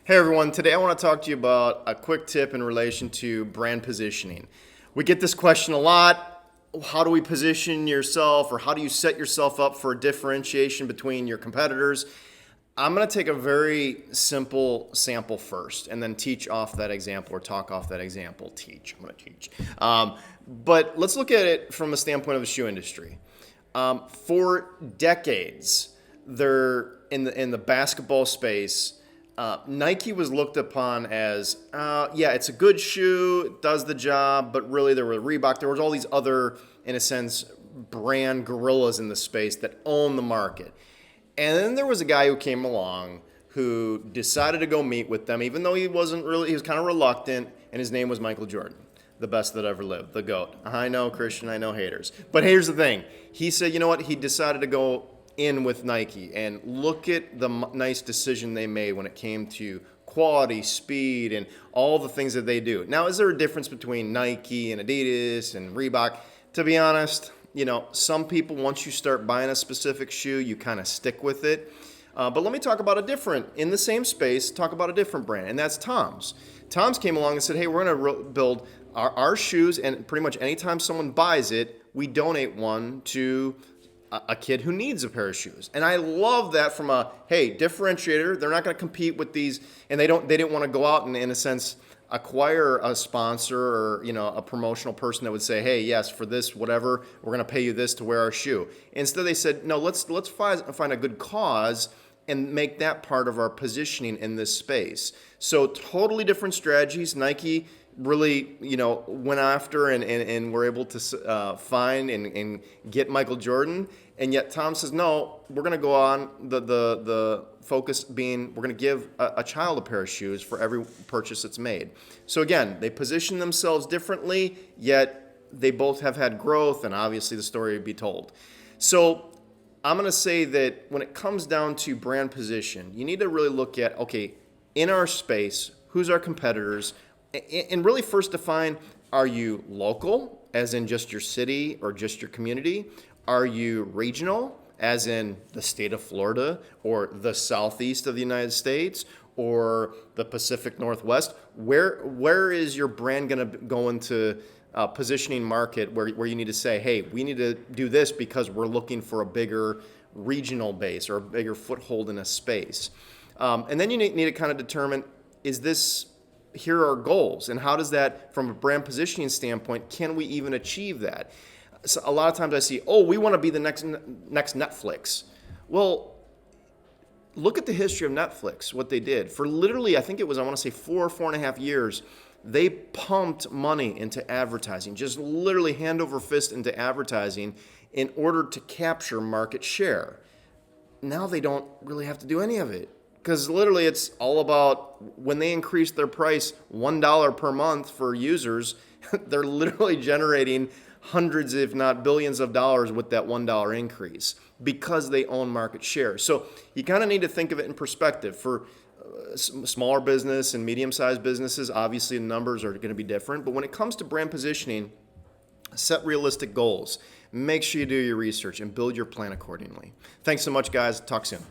Hey everyone, today I want to talk to you about a quick tip in relation to brand positioning. We get this question a lot. How do we position yourself, or how do you set yourself up for a differentiation between your competitors? I'm going to take a very simple sample first and then teach off that example, or talk off that example. I'm going to teach. But let's look at it from a standpoint of the shoe industry. For decades, they're in the basketball space. Nike was looked upon as, yeah, it's a good shoe, it does the job, but really there were Reebok, there was all these other, in a sense, brand gorillas in the space that own the market. And then there was a guy who came along who decided to go meet with them, even though he was kind of reluctant, and his name was Michael Jordan, the best that ever lived, the GOAT. I know, Christian, I know haters. But here's the thing. He said, you know what, he decided to go in with Nike, and look at the nice decision they made when it came to quality, speed, and all the things that they do. Now, is there a difference between Nike and Adidas and Reebok? To be honest, some people, once you start buying a specific shoe, you kind of stick with it. But let me talk about in the same space, talk about a different brand, and that's Tom's. Tom's came along and said, hey, we're going to build our shoes, and pretty much anytime someone buys it, we donate one to a kid who needs a pair of shoes. And I love that from differentiator. They're not going to compete with these, and they didn't want to go out and, in a sense, acquire a sponsor or, a promotional person that would say, hey, yes, for this, whatever, we're going to pay you this to wear our shoe. Instead, they said, no, let's find a good cause and make that part of our positioning in this space. So totally different strategies. Nike really, went after and were able to find and get Michael Jordan. And yet Tom says, no, we're going to go on the focus being, we're going to give a child a pair of shoes for every purchase that's made. So again, they position themselves differently, yet they both have had growth, and obviously the story would be told. So I'm going to say that when it comes down to brand position, you need to really look at, okay, in our space, who's our competitors? And really first define, are you local, as in just your city or just your community? Are you regional, as in the state of Florida or the southeast of the United States or the Pacific Northwest? Where is your brand going to go into positioning market where you need to say, hey, we need to do this because we're looking for a bigger regional base or a bigger foothold in a space? And then you need to kind of determine, here are our goals, and how does that, from a brand positioning standpoint, can we even achieve that? So a lot of times I see, we want to be the next Netflix. Well, look at the history of Netflix, what they did. For literally, I think it was, I want to say 4.5 years, they pumped money into advertising, just literally hand over fist into advertising in order to capture market share. Now they don't really have to do any of it, because literally it's all about, when they increase their price $1 per month for users, they're literally generating hundreds, if not billions of dollars with that $1 increase, because they own market share. So you kind of need to think of it in perspective. For smaller business and medium-sized businesses, obviously the numbers are going to be different. But when it comes to brand positioning, set realistic goals. Make sure you do your research and build your plan accordingly. Thanks so much, guys. Talk soon.